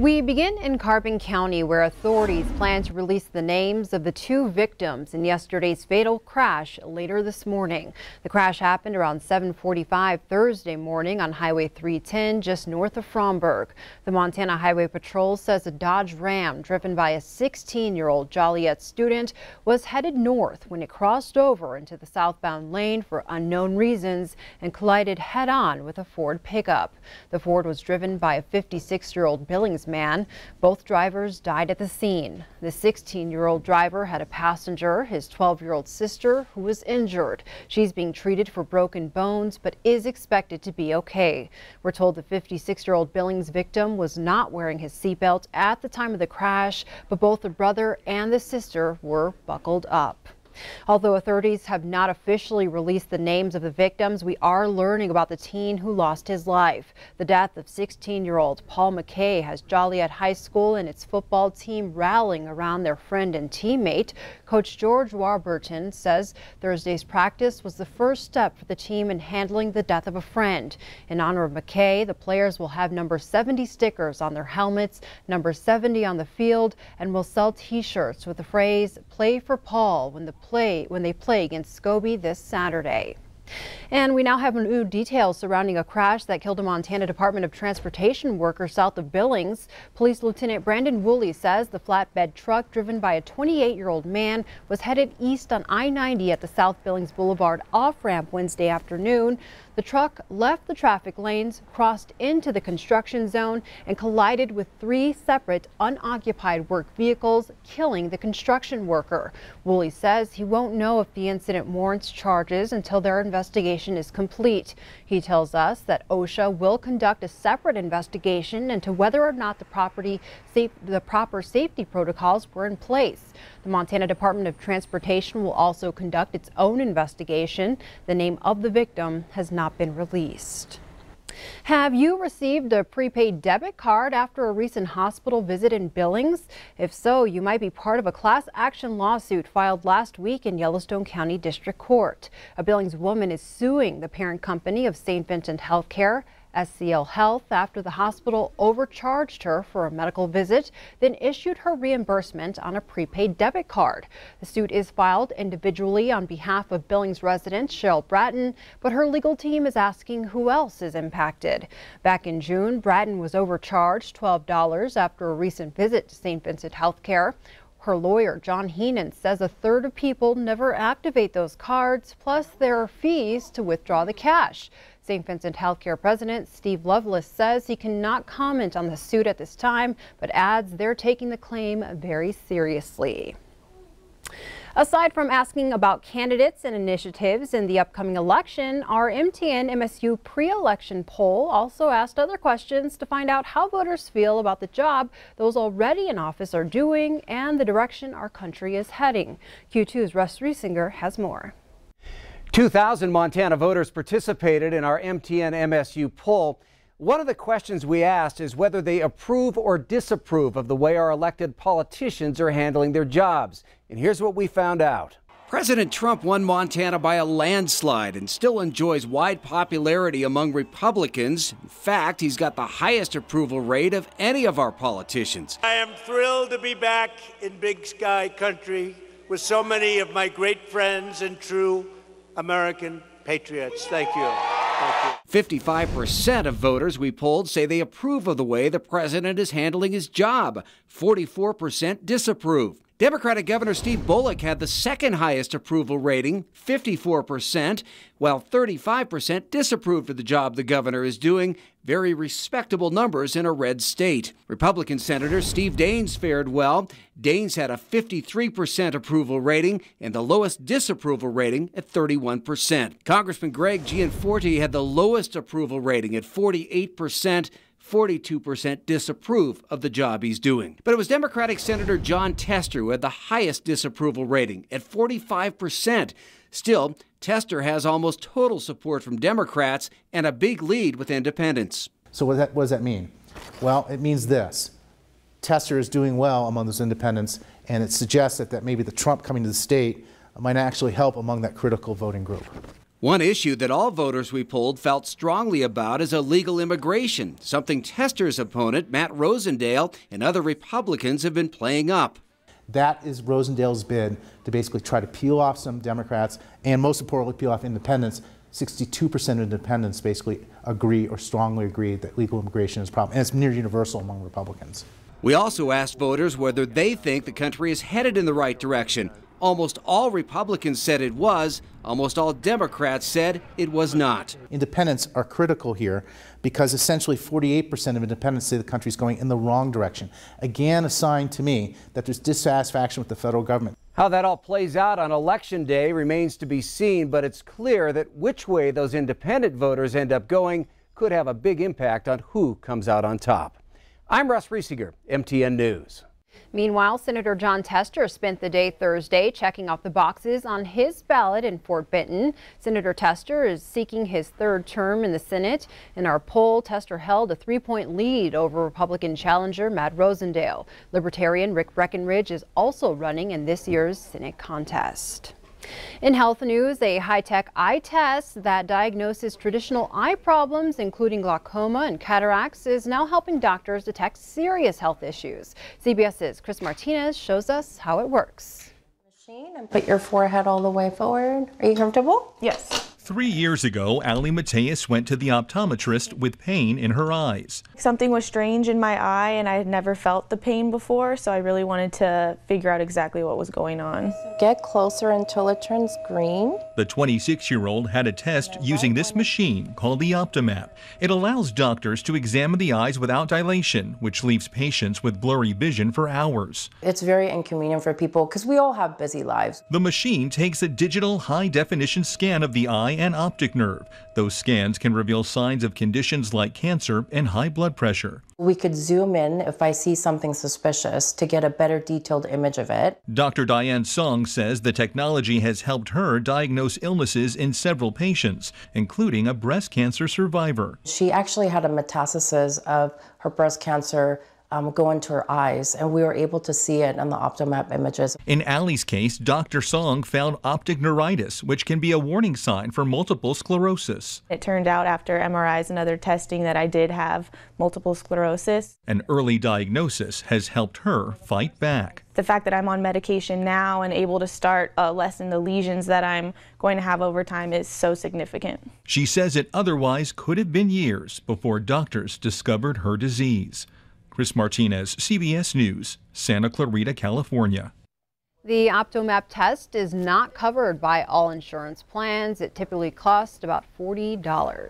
We begin in Carbon County, where authorities plan to release the names of the two victims in yesterday's fatal crash later this morning. The crash happened around 7:45 Thursday morning on Highway 310 just north of Fromberg. The Montana Highway Patrol says a Dodge Ram driven by a 16-year-old Joliet student was headed north when it crossed over into the southbound lane for unknown reasons and collided head-on with a Ford pickup. The Ford was driven by a 56-year-old Billings man. Both drivers died at the scene. The 16-year-old driver had a passenger, his 12-year-old sister, who was injured. She's being treated for broken bones but is expected to be okay. We're told the 56-year-old Billings victim was not wearing his seatbelt at the time of the crash, but both the brother and the sister were buckled up. Although authorities have not officially released the names of the victims, we are learning about the teen who lost his life. The death of 16-year-old Paul McKay has Joliet High School and its football team rallying around their friend and teammate. Coach George Warburton says Thursday's practice was the first step for the team in handling the death of a friend. In honor of McKay, the players will have number 70 stickers on their helmets, number 70 on the field, and will sell t-shirts with the phrase "Play for Paul" when they play against Scobie this Saturday. And we now have new details surrounding a crash that killed a Montana Department of Transportation worker south of Billings. Police Lieutenant Brandon Woolley says the flatbed truck driven by a 28-year-old man was headed east on I-90 at the South Billings Boulevard off-ramp Wednesday afternoon. The truck left the traffic lanes, crossed into the construction zone, and collided with three separate unoccupied work vehicles, killing the construction worker. Woolley says he won't know if the incident warrants charges until their investigation is complete. He tells us that OSHA will conduct a separate investigation into whether or not the proper safety protocols were in place. The Montana Department of Transportation will also conduct its own investigation. The name of the victim has not been released. Have you received a prepaid debit card after a recent hospital visit in Billings? If so, you might be part of a class action lawsuit filed last week in Yellowstone County District Court. A Billings woman is suing the parent company of St. Vincent Healthcare, SCL Health, after the hospital overcharged her for a medical visit, then issued her reimbursement on a prepaid debit card. The suit is filed individually on behalf of Billings resident Cheryl Bratton, but her legal team is asking who else is impacted. Back in June, Bratton was overcharged $12 after a recent visit to St. Vincent Healthcare. Her lawyer, John Heenan, says a third of people never activate those cards, plus there are fees to withdraw the cash. St. Vincent Healthcare President Steve Lovelace says he cannot comment on the suit at this time, but adds they're taking the claim very seriously. Aside from asking about candidates and initiatives in the upcoming election, our MTN MSU pre-election poll also asked other questions to find out how voters feel about the job those already in office are doing and the direction our country is heading. Q2's Russ Riesinger has more. 2,000 Montana voters participated in our MTN MSU poll. One of the questions we asked is whether they approve or disapprove of the way our elected politicians are handling their jobs. And here's what we found out. President Trump won Montana by a landslide and still enjoys wide popularity among Republicans. In fact, he's got the highest approval rate of any of our politicians. I am thrilled to be back in Big Sky country with so many of my great friends and true American patriots. Thank you. Thank you. 55% of voters we polled say they approve of the way the president is handling his job. 44% disapprove. Democratic Governor Steve Bullock had the second highest approval rating, 54%, while 35% disapproved of the job the governor is doing. Very respectable numbers in a red state. Republican Senator Steve Daines fared well. Daines had a 53% approval rating and the lowest disapproval rating at 31%. Congressman Greg Gianforte had the lowest approval rating at 48%. 42% disapprove of the job he's doing. But it was Democratic Senator Jon Tester who had the highest disapproval rating at 45%. Still, Tester has almost total support from Democrats and a big lead with independents. So what does that mean? Well, it means this. Tester is doing well among those independents, and it suggests that maybe the Trump coming to the state might actually help among that critical voting group. One issue that all voters we polled felt strongly about is illegal immigration, something Tester's opponent, Matt Rosendale, and other Republicans have been playing up. That is Rosendale's bid to basically try to peel off some Democrats and, most importantly, peel off independents. 62% of independents basically agree or strongly agree that legal immigration is a problem, and it's near universal among Republicans. We also asked voters whether they think the country is headed in the right direction. Almost all Republicans said it was. Almost all Democrats said it was not. Independents are critical here because essentially 48% of independents say the country is going in the wrong direction. Again, a sign to me that there's dissatisfaction with the federal government. How that all plays out on Election Day remains to be seen, but it's clear that which way those independent voters end up going could have a big impact on who comes out on top. I'm Russ Riesiger, MTN News. Meanwhile, Senator Jon Tester spent the day Thursday checking off the boxes on his ballot in Fort Benton. Senator Tester is seeking his third term in the Senate. In our poll, Tester held a 3-point lead over Republican challenger Matt Rosendale. Libertarian Rick Breckenridge is also running in this year's Senate contest. In health news, a high-tech eye test that diagnoses traditional eye problems, including glaucoma and cataracts, is now helping doctors detect serious health issues. CBS's Chris Martinez shows us how it works. And put your forehead all the way forward. Are you comfortable? Yes. 3 years ago, Allie Mateus went to the optometrist with pain in her eyes. Something was strange in my eye and I had never felt the pain before, so I really wanted to figure out exactly what was going on. Get closer until it turns green. The 26-year-old had a test using this machine called the OptoMap. It allows doctors to examine the eyes without dilation, which leaves patients with blurry vision for hours. It's very inconvenient for people because we all have busy lives. The machine takes a digital high-definition scan of the eye and optic nerve. Those scans can reveal signs of conditions like cancer and high blood pressure. We could zoom in if I see something suspicious to get a better detailed image of it. Dr. Diane Song says the technology has helped her diagnose illnesses in several patients, including a breast cancer survivor. She actually had a metastasis of her breast cancer go into her eyes, and we were able to see it on the OptoMap images. In Allie's case, Dr. Song found optic neuritis, which can be a warning sign for multiple sclerosis. It turned out after MRIs and other testing that I did have multiple sclerosis. An early diagnosis has helped her fight back. The fact that I'm on medication now and able to start lessen the lesions that I'm going to have over time is so significant. She says it otherwise could have been years before doctors discovered her disease. Chris Martinez, CBS News, Santa Clarita, California. The OptoMap test is not covered by all insurance plans. It typically costs about $40.